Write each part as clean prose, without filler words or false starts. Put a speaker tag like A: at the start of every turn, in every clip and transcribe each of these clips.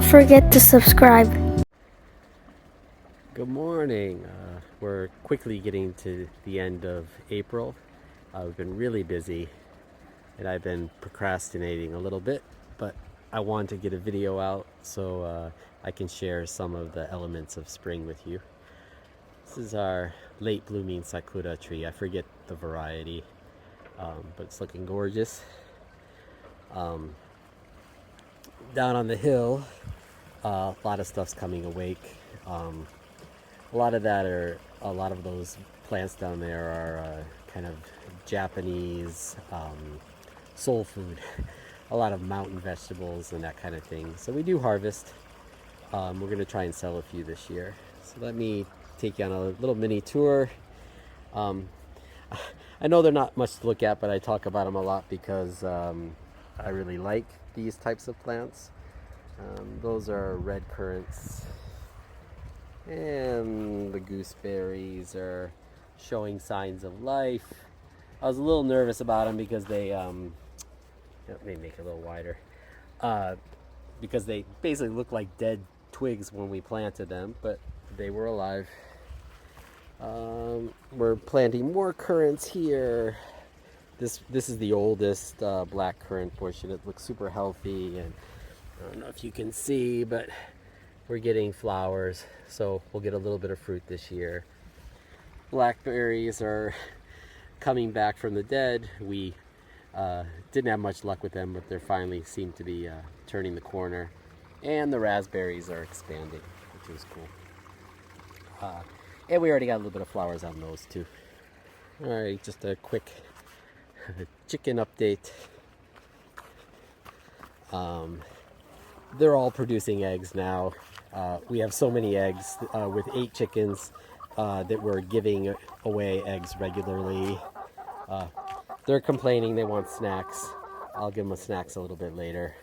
A: forget to subscribe.
B: Good morning. We're quickly getting to the end of April. We've been really busy and I've been procrastinating a little bit, but I want to get a video out so I can share some of the elements of spring with you. This is our late blooming sakura tree. I forget the variety, but it's looking gorgeous. Down on the hill, a lot of stuff's coming awake. A lot of those plants down there are kind of Japanese soul food. A lot of mountain vegetables and that kind of thing. So we do harvest. We're going to try and sell a few this year. So let me take you on a little mini tour. I know they're not much to look at, but I talk about them a lot because I really like these types of plants. Those are red currants. And the gooseberries are showing signs of life. I was a little nervous about them because they, let me make it a little wider, because they basically look like dead twigs when we planted them, but they were alive. We're planting more currants here. This is the oldest black currant bush, and it looks super healthy. And I don't know if you can see, but we're getting flowers, so we'll get a little bit of fruit this year. Blackberries are coming back from the dead. We didn't have much luck with them, but they finally seem to be turning the corner. And the raspberries are expanding, which is cool. And we already got a little bit of flowers on those too. All right, just a quick chicken update. They're all producing eggs now. We have so many eggs with 8 chickens that we're giving away eggs regularly. They're complaining they want snacks. I'll give them snacks a little bit later.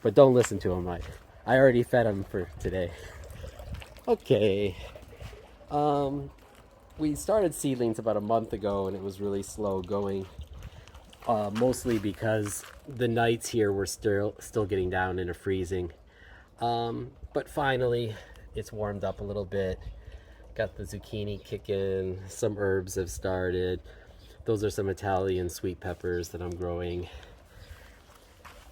B: But don't listen to them. I already fed them for today. Okay. We started seedlings about a month ago and it was really slow going. Mostly because the nights here were still getting down into freezing. But finally, it's warmed up a little bit. Got the zucchini kicking. Some herbs have started. Those are some Italian sweet peppers that I'm growing.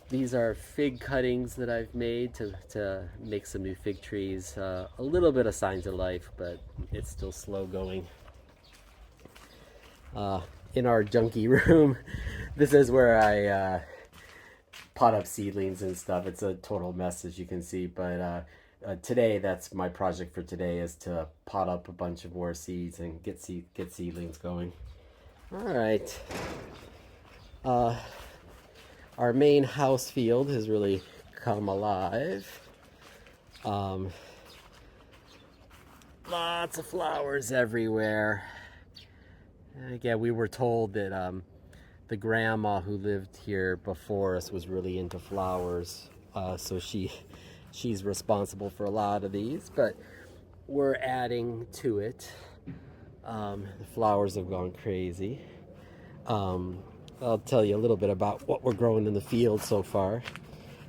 B: These are fig cuttings that I've made to make some new fig trees. A little bit of signs of life, but it's still slow going. In our junkie room, this is where I pot up seedlings and stuff. It's a total mess, as you can see, but today, that's my project for today, is to pot up a bunch of more seeds and get seedlings going. All right. Our main house field has really come alive. Lots of flowers everywhere. And again, we were told that the grandma who lived here before us was really into flowers, so she's responsible for a lot of these, but we're adding to it. The flowers have gone crazy. I'll tell you a little bit about what we're growing in the field so far.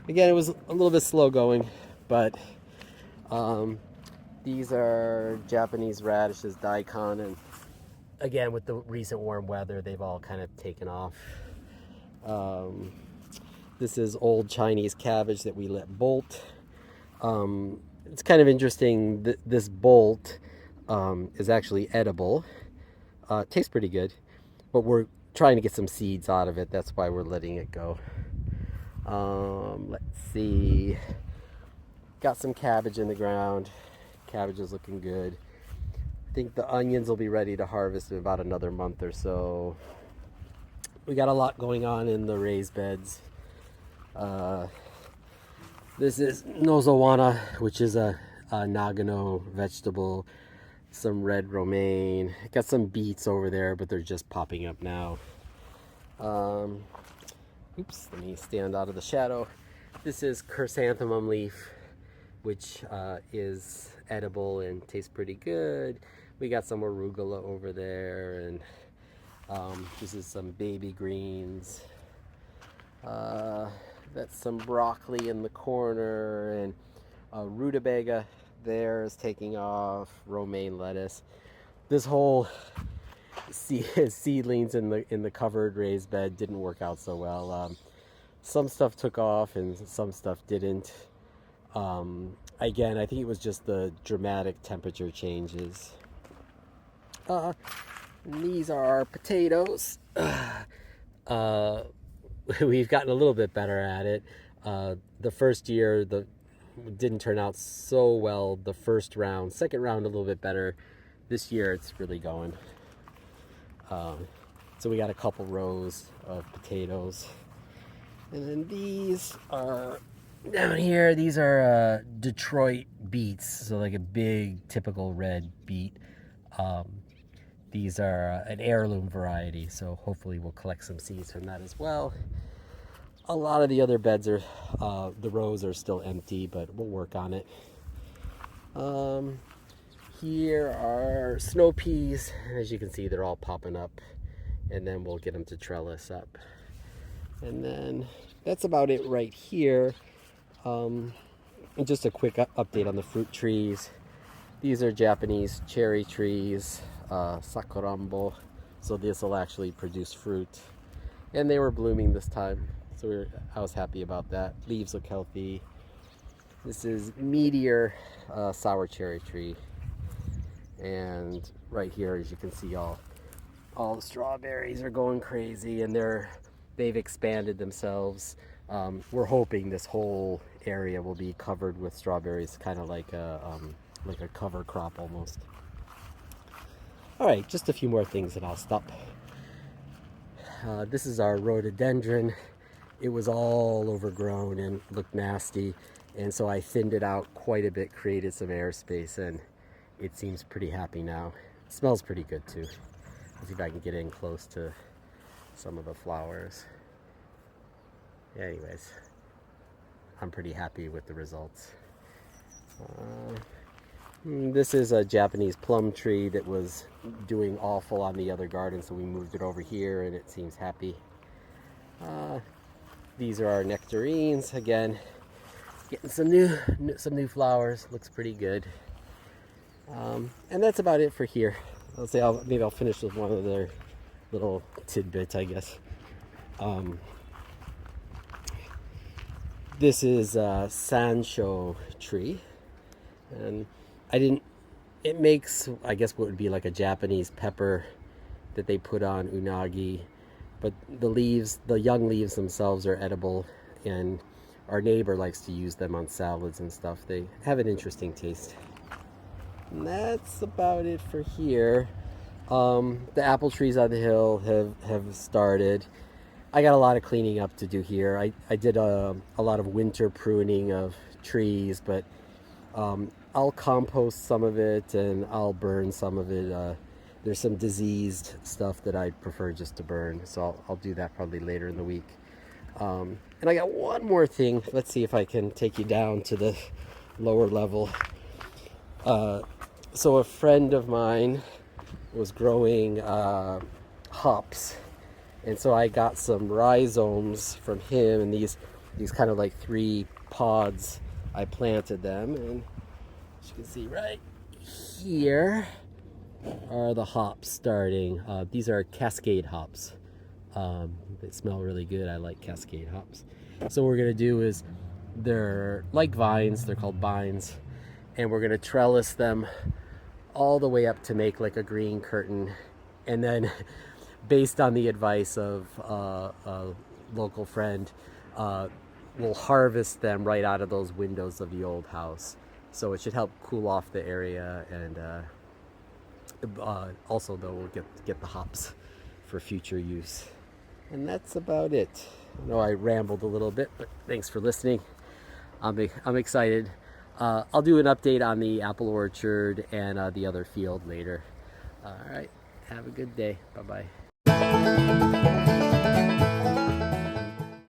B: Again, it was a little bit slow going, but these are Japanese radishes, daikon, and again, with the recent warm weather, they've all kind of taken off. This is old Chinese cabbage that we let bolt. It's kind of interesting. This bolt is actually edible. It tastes pretty good, but we're trying to get some seeds out of it. That's why we're letting it go. Let's see. Got some cabbage in the ground. Cabbage is looking good. I think the onions will be ready to harvest in about another month or so. We got a lot going on in the raised beds. This is nozowana, which is a Nagano vegetable. Some red romaine. Got some beets over there, but they're just popping up now. Oops, let me stand out of the shadow. This is chrysanthemum leaf, which is edible and tastes pretty good. We got some arugula over there, and this is some baby greens. That's some broccoli in the corner, and rutabaga there is taking off, romaine lettuce. This whole seedlings in the covered raised bed didn't work out so well. Some stuff took off and some stuff didn't. Again, I think it was just the dramatic temperature changes. These are our potatoes. We've gotten a little bit better at it. The first year didn't turn out so well. The first round, second round a little bit better. This year it's really going. So we got a couple rows of potatoes. And then these are down here. These are Detroit beets, so like a big typical red beet. These are an heirloom variety, so hopefully we'll collect some seeds from that as well. A lot of the other beds are, the rows are still empty, but we'll work on it. Here are snow peas. As you can see, they're all popping up, and then we'll get them to trellis up. And then that's about it right here. And just a quick update on the fruit trees. These are Japanese cherry trees, sakurambo, so this will actually produce fruit. And they were blooming this time, so I was happy about that. Leaves look healthy. This is Meteor sour cherry tree. And right here, as you can see, all the strawberries are going crazy, and they've expanded themselves. We're hoping this whole area will be covered with strawberries, kind of like a cover crop almost. All right, just a few more things and I'll stop. This is our rhododendron. It was all overgrown and looked nasty, and so I thinned it out quite a bit, created some airspace, and it seems pretty happy now. It smells pretty good too. Let's see if I can get in close to some of the flowers. Anyways, I'm pretty happy with the results. This is a Japanese plum tree that was doing awful on the other garden, so we moved it over here and it seems happy. These are our nectarines. Again, getting some new flowers. Looks pretty good. And that's about it for here. Maybe I'll finish with one other little tidbit, I guess. This is a sansho tree, and it makes, I guess, what would be like a Japanese pepper that they put on unagi, but the young leaves themselves are edible, and our neighbor likes to use them on salads and stuff. They have an interesting taste. And that's about it for here. The apple trees on the hill have started. I got a lot of cleaning up to do here. I did a lot of winter pruning of trees, but I'll compost some of it and I'll burn some of it. There's some diseased stuff that I'd prefer just to burn, so I'll do that probably later in the week. And I got one more thing. Let's see if I can take you down to the lower level. So a friend of mine was growing hops, and so I got some rhizomes from him, and these kind of like 3 pods. I planted them, and as you can see right here are the hops starting. These are Cascade hops. They smell really good. I like Cascade hops. So what we're gonna do is, they're like vines, they're called vines, and we're gonna trellis them all the way up to make like a green curtain, and then based on the advice of a local friend, we'll harvest them right out of those windows of the old house. So it should help cool off the area, and also though we'll get the hops for future use. And that's about it. I know I rambled a little bit, but thanks for listening. I'm excited. I'll do an update on the apple orchard and the other field later. All right, have a good day. Bye-bye.